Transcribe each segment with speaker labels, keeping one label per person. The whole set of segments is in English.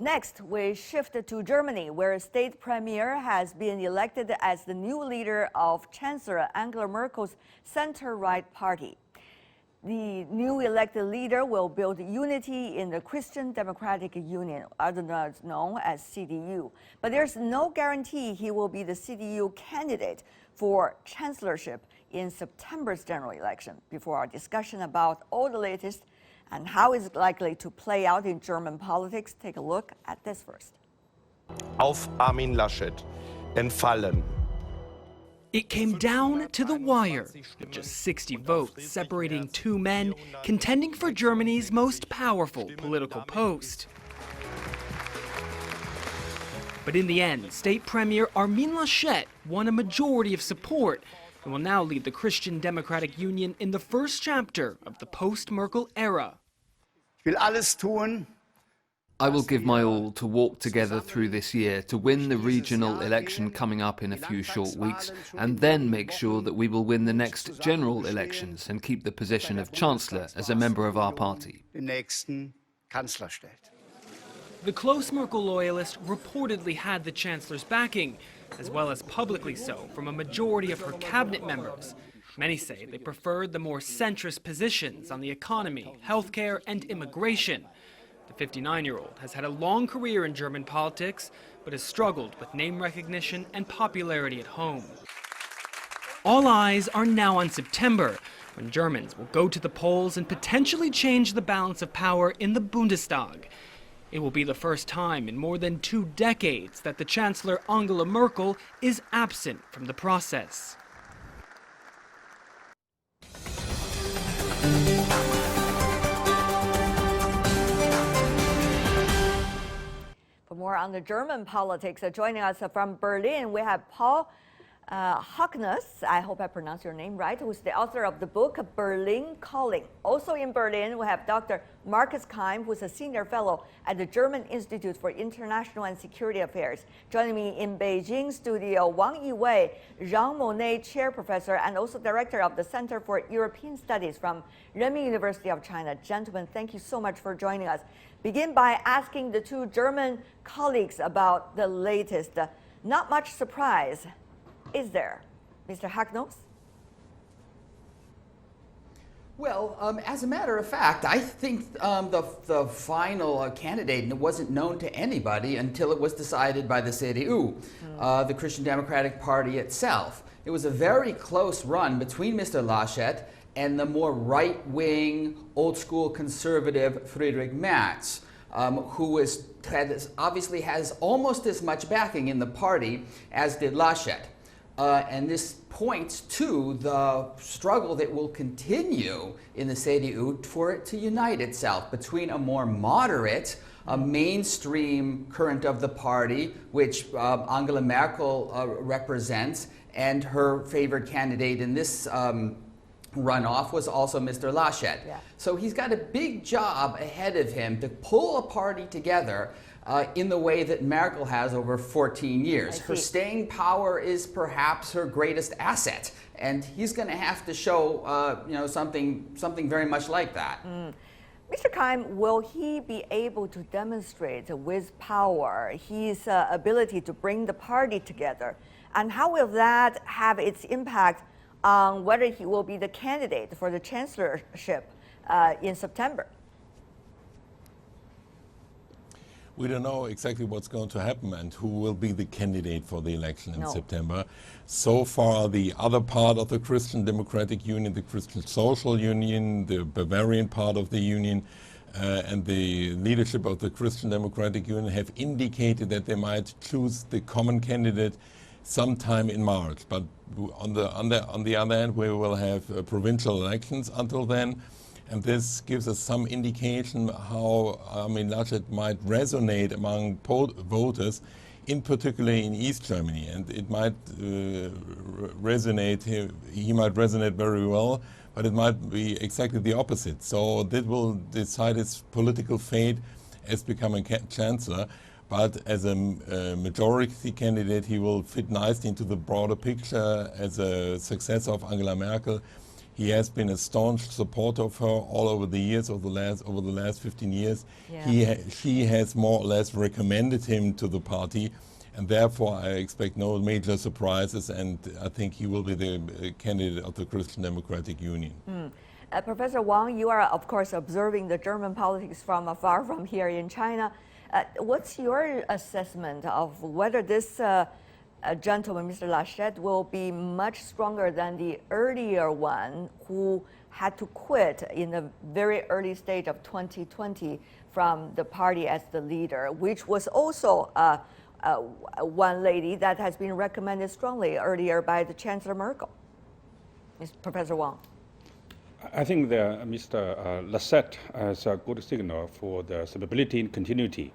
Speaker 1: Next, we shift to Germany, where state premier has been elected as the new leader of Chancellor Angela Merkel's center-right party. The new elected leader will build unity in the Christian Democratic Union, otherwise known as CDU. But there's no guarantee he will be the CDU candidate for chancellorship in September's general election. Before our discussion about all the latest and how it's likely to play out in German politics, take a look at this first.
Speaker 2: Auf Armin Laschet entfallen.
Speaker 3: It came down to the wire, with just 60 votes separating two men contending for Germany's most powerful political post. But in the end, State Premier Armin Laschet won a majority of support and will now lead the Christian Democratic Union in the first chapter of the post-Merkel era.
Speaker 4: I will give my all to walk together through this year to win the regional election coming up in a few short weeks, and then make sure that we will win the next general elections and keep the position of Chancellor as a member of our party.
Speaker 3: The close Merkel loyalist reportedly had the Chancellor's backing, as well as publicly so from a majority of her cabinet members. Many say they preferred the more centrist positions on the economy, healthcare, and immigration. The 59-year-old has had a long career in German politics, but has struggled with name recognition and popularity at home. All eyes are now on September, when Germans will go to the polls and potentially change the balance of power in the Bundestag. It will be the first time in more than 2 decades that the Chancellor Angela Merkel is absent from the process.
Speaker 1: For more on the German politics, joining us from Berlin, we have Paul Hocknuss, I hope I pronounced your name right, who's the author of the book Berlin Calling. Also in Berlin, we have Dr. Markus Keim, who's a senior fellow at the German Institute for International and Security Affairs. Joining me in Beijing studio, Wang Yiwei, Jean Monnet Chair Professor and also Director of the Center for European Studies from Renmin University of China. Gentlemen, thank you so much for joining us. Begin by asking the two German colleagues about the latest. Not much surprise, is there? Mr. Hocknuss?
Speaker 5: Well, as a matter of fact, I think the final candidate wasn't known to anybody until it was decided by the CDU, the Christian Democratic Party itself. It was a very close run between Mr. Laschet and the more right-wing, old-school conservative Friedrich Merz, who obviously has almost as much backing in the party as did Laschet. And this points to the struggle that will continue in the CDU for it to unite itself between a more moderate, mainstream current of the party, which Angela Merkel represents, and her favored candidate in this runoff was also Mr. Laschet. Yeah. So he's got a big job ahead of him to pull a party together in the way that Merkel has over 14 years. Her staying power is perhaps her greatest asset, and he's going to have to show something very much like that.
Speaker 1: Mr. Keim, will he be able to demonstrate with power his ability to bring the party together? And how will that have its impact on whether he will be the candidate for the chancellorship in September?
Speaker 6: We don't know exactly what's going to happen and who will be the candidate for the election in September. So far, the other part of the Christian Democratic Union, the Christian Social Union, the Bavarian part of the union, and the leadership of the Christian Democratic Union have indicated that they might choose the common candidate sometime in March. But on the other hand, we will have provincial elections until then. And this gives us some indication how Armin Laschet might resonate among voters, in particular in East Germany. And it might resonate, he might resonate very well, but it might be exactly the opposite. So that will decide his political fate as becoming chancellor. But as a majority candidate, he will fit nicely into the broader picture as a successor of Angela Merkel. He has been a staunch supporter of her all over the years, over the last 15 years.
Speaker 1: Yeah.
Speaker 6: She has more or less recommended him to the party, and therefore I expect no major surprises, and I think he will be the candidate of the Christian Democratic Union.
Speaker 1: Professor Wang, you are of course observing the German politics from afar from here in China. What's your assessment of whether this gentleman, Mr. Laschet, will be much stronger than the earlier one who had to quit in the very early stage of 2020 from the party as the leader, which was also one lady that has been recommended strongly earlier by the Chancellor Merkel? Professor Wang.
Speaker 7: I think that Mr. Laschet is a good signal for the stability and continuity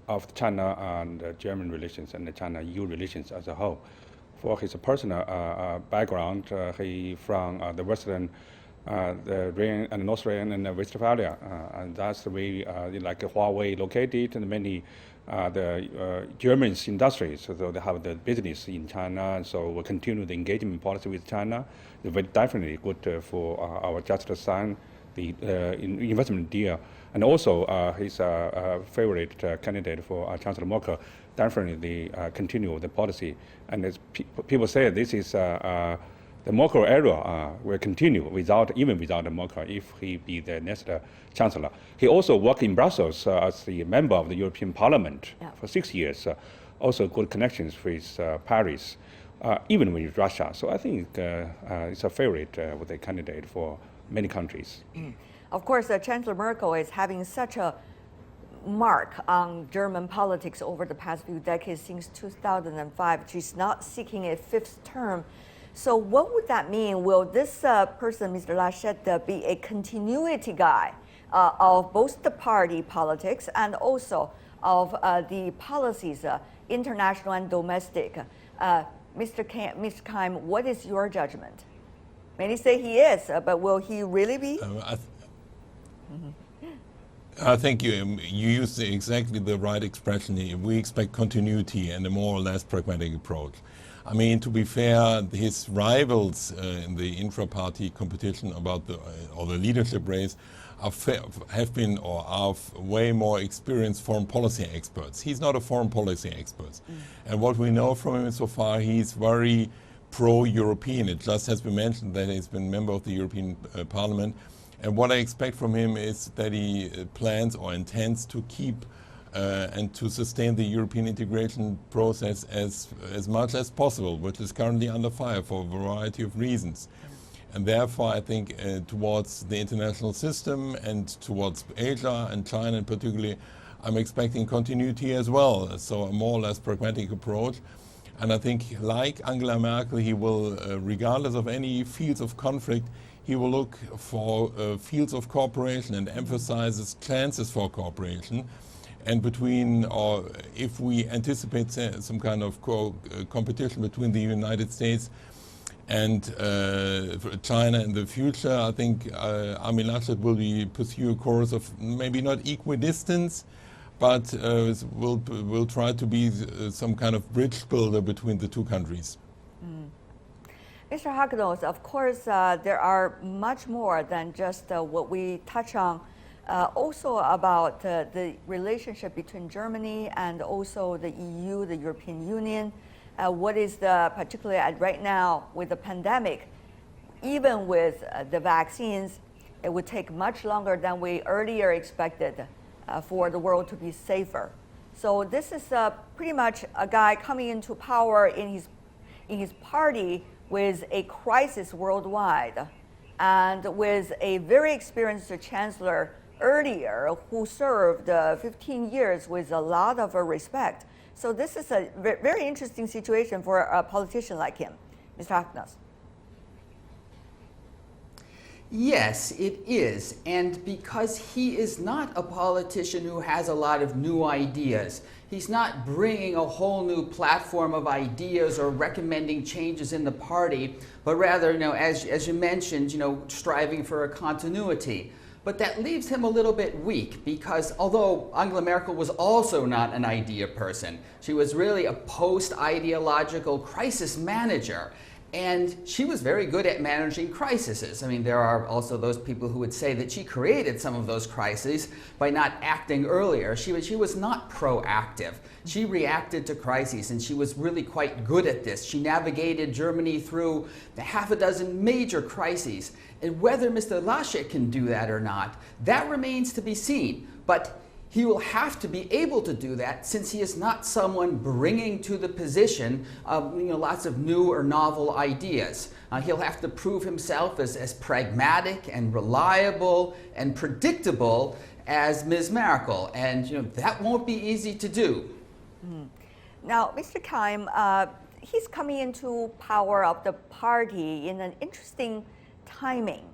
Speaker 7: of China and German relations and the China-EU relations as a whole. For his personal background, he from the Western, the Rhine and North Rhine and Westphalia, and that's the way like Huawei located and many the Germans industries, so they have the business in China, and so we'll continue the engagement policy with China. It's very definitely good for our just signed the investment deal, and also his favorite candidate for Chancellor Merkel. Definitely continue the policy, and as people say, this is the Merkel era will continue even without Merkel if he be the next chancellor. He also worked in Brussels as the member of the European Parliament for 6 years. Also good connections with Paris, even with Russia. So I think it's a favorite with a candidate for many countries.
Speaker 1: Of course, Chancellor Merkel is having such a mark on German politics over the past few decades since 2005. She's not seeking a fifth term. So what would that mean? Will this person, Mr. Laschet, be a continuity guy of both the party politics and also of the policies, international and domestic? Mr. Keim, what is your judgment? Many say he is, but will he really be?
Speaker 6: I think you used exactly the right expression here. We expect continuity and a more or less pragmatic approach. I mean, to be fair, his rivals in the intra-party competition about the leadership race have been or are way more experienced foreign policy experts. He's not a foreign policy expert. And what we know from him so far, he's very pro-European. It just has been mentioned that he's been a member of the European Parliament. And what I expect from him is that he plans or intends to keep and to sustain the European integration process as much as possible, which is currently under fire for a variety of reasons. And therefore, I think towards the international system and towards Asia and China in particular, I'm expecting continuity as well. So a more or less pragmatic approach. And I think, like Angela Merkel, he will, regardless of any fields of conflict, he will look for fields of cooperation and emphasizes chances for cooperation. And between, or if we anticipate some kind of competition between the United States and China in the future, I think Armin Laschet will pursue a course of maybe not equidistance, but will try to be some kind of bridge builder between the two countries.
Speaker 1: Mr. Hagnos, of course, there are much more than just what we touch on. Also about the relationship between Germany and also the EU, the European Union. What is particularly right now with the pandemic, even with the vaccines, it would take much longer than we earlier expected for the world to be safer. So this is pretty much a guy coming into power in his party with a crisis worldwide and with a very experienced chancellor earlier who served 15 years with a lot of respect. So this is a very interesting situation for a politician like him. Mr. Hagnos.
Speaker 5: Yes, it is. And because he is not a politician who has a lot of new ideas, he's not bringing a whole new platform of ideas or recommending changes in the party, but rather, as you mentioned, striving for a continuity. But that leaves him a little bit weak because although Angela Merkel was also not an idea person, she was really a post-ideological crisis manager. And she was very good at managing crises. I mean, there are also those people who would say that she created some of those crises by not acting earlier. She was not proactive. She reacted to crises, and she was really quite good at this. She navigated Germany through half a dozen major crises. And whether Mr. Laschet can do that or not, that remains to be seen. But he will have to be able to do that since he is not someone bringing to the position lots of new or novel ideas. He'll have to prove himself as pragmatic and reliable and predictable as Ms. Merkel. And that won't be easy to do.
Speaker 1: Now, Mr. Keim, he's coming into power of the party in an interesting timing.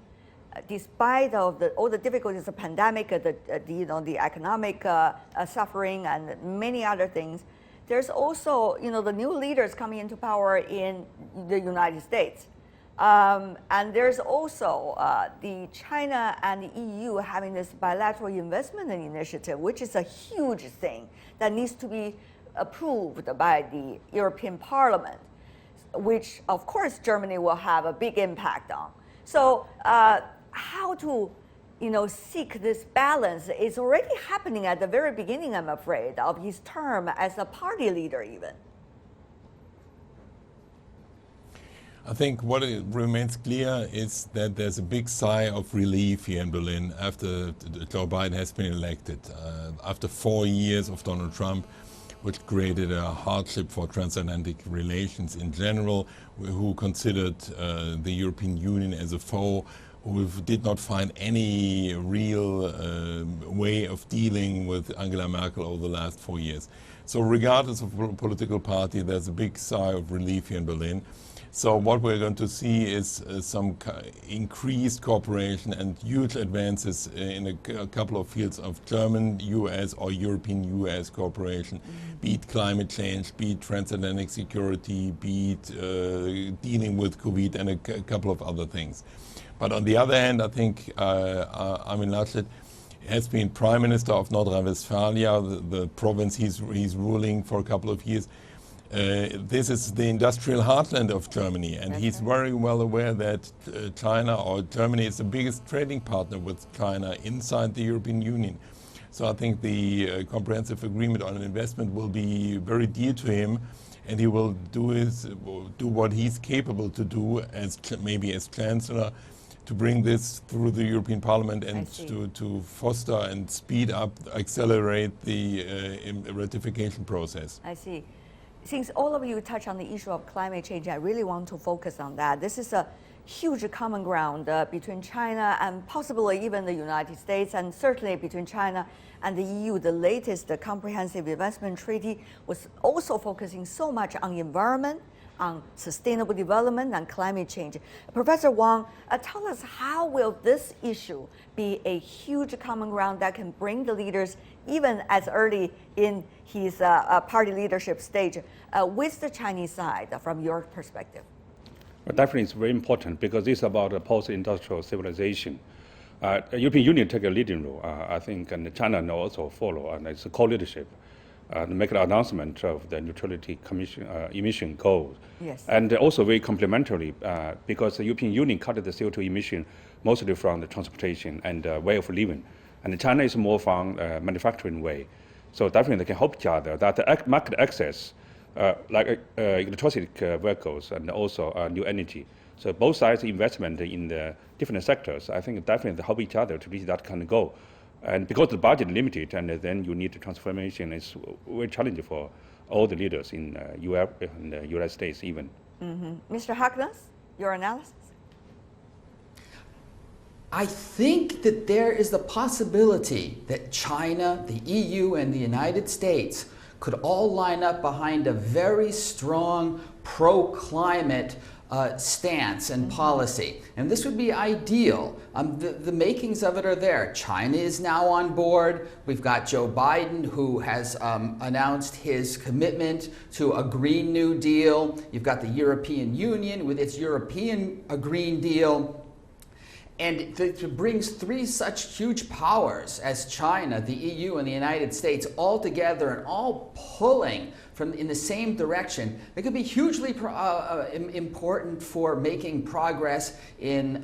Speaker 1: Despite all the difficulties of the pandemic, the economic suffering, and many other things, there's also the new leaders coming into power in the United States, and there's also the China and the EU having this bilateral investment initiative, which is a huge thing that needs to be approved by the European Parliament, which of course Germany will have a big impact on. So how to seek this balance is already happening at the very beginning, I'm afraid, of his term as a party leader even.
Speaker 6: I think what remains clear is that there's a big sigh of relief here in Berlin after Joe Biden has been elected. After 4 years of Donald Trump, which created a hardship for transatlantic relations in general, who considered the European Union as a foe, who did not find any real way of dealing with Angela Merkel over the last 4 years. So regardless of political party, there's a big sigh of relief here in Berlin. So what we're going to see is some increased cooperation and huge advances in a couple of fields of German-US or European-US cooperation, be it climate change, be it transatlantic security, be it dealing with COVID and a couple of other things. But on the other hand, I think Armin Laschet has been Prime Minister of North Rhine-Westphalia, the province he's ruling for a couple of years. This is the industrial heartland of Germany, and he's very well aware that China or Germany is the biggest trading partner with China inside the European Union. So I think the comprehensive agreement on investment will be very dear to him, and he will do what he's capable to do maybe as Chancellor, to bring this through the European Parliament and to foster and speed up, accelerate the ratification process.
Speaker 1: I see. Since all of you touch on the issue of climate change, I really want to focus on that. This is a huge common ground between China and possibly even the United States, and certainly between China and the EU. The latest Comprehensive Investment Treaty was also focusing so much on environment, on sustainable development, and climate change. Professor Wang, tell us, how will this issue be a huge common ground that can bring the leaders, even as early in his party leadership stage, with the Chinese side, from your perspective?
Speaker 7: Well, definitely it's very important because it's about a post-industrial civilization. The European Union take a leading role, I think, and China will also follow, and it's a co-leadership. Make an announcement of the neutrality commission emission goals.
Speaker 1: Yes.
Speaker 7: And also very complementary because the European Union cut the CO2 emission mostly from the transportation and way of living. And China is more from manufacturing way. So definitely they can help each other. That the market access, like electronic vehicles and also new energy. So both sides investment in the different sectors, I think definitely help each other to reach that kind of goal. And because the budget is limited, and then you need the transformation, is very challenging for all the leaders in Europe and the United States even.
Speaker 1: Mr. Harkness, your analysis?
Speaker 5: I think that there is the possibility that China, the EU, and the United States could all line up behind a very strong pro-climate stance and policy. And this would be ideal. The makings of it are there. China is now on board. We've got Joe Biden, who has announced his commitment to a Green New Deal. You've got the European Union with its European Green Deal. And it brings three such huge powers as China, the EU, and the United States all together and all pulling in the same direction. It could be hugely important for making progress in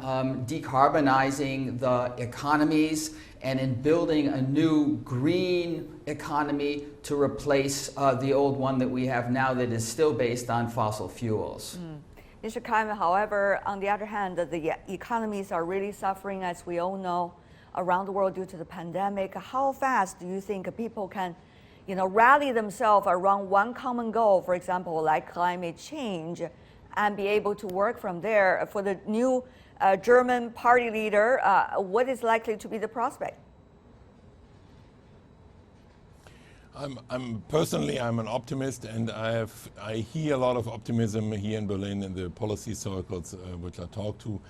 Speaker 5: decarbonizing the economies and in building a new green economy to replace the old one that we have now that is still based on fossil fuels.
Speaker 1: Mr. Keim, however, on the other hand, the economies are really suffering, as we all know, around the world due to the pandemic. How fast do you think people can, rally themselves around one common goal, for example, like climate change, and be able to work from there? For the new German party leader, what is likely to be the prospect?
Speaker 6: I'm personally an optimist, and I hear a lot of optimism here in Berlin in the policy circles which I talk to.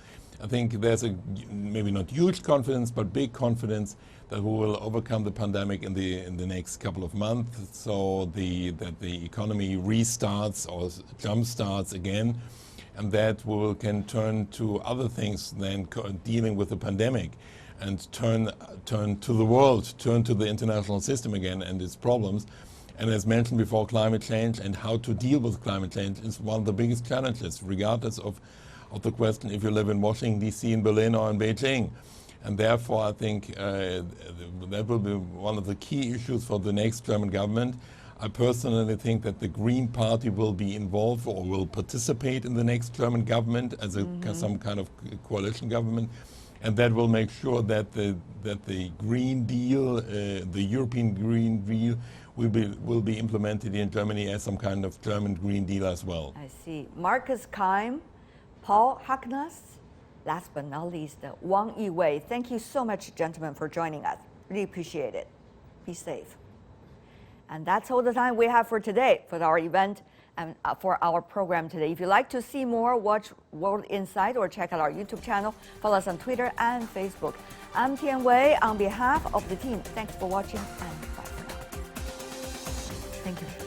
Speaker 6: I think there's maybe not huge confidence, but big confidence that we will overcome the pandemic in the next couple of months, so that the economy restarts or jump starts again, and that we can turn to other things than dealing with the pandemic, and turn to the world, turn to the international system again and its problems. And as mentioned before, climate change and how to deal with climate change is one of the biggest challenges, regardless of the question if you live in Washington, D.C., in Berlin, or in Beijing. And therefore, I think that will be one of the key issues for the next German government. I personally think that the Green Party will be involved or will participate in the next German government as some kind of coalition government. And that will make sure that the Green Deal, the European Green Deal, will be implemented in Germany as some kind of German Green Deal as well.
Speaker 1: I see. Markus Keim, Paul Harkness, last but not least, Wang Yiwei. Thank you so much, gentlemen, for joining us. Really appreciate it. Be safe. And that's all the time we have for today for our event and for our program today. If you'd like to see more, watch World Insight or check out our YouTube channel. Follow us on Twitter and Facebook. I'm Tian Wei on behalf of the team. Thanks for watching and bye for now. Thank you.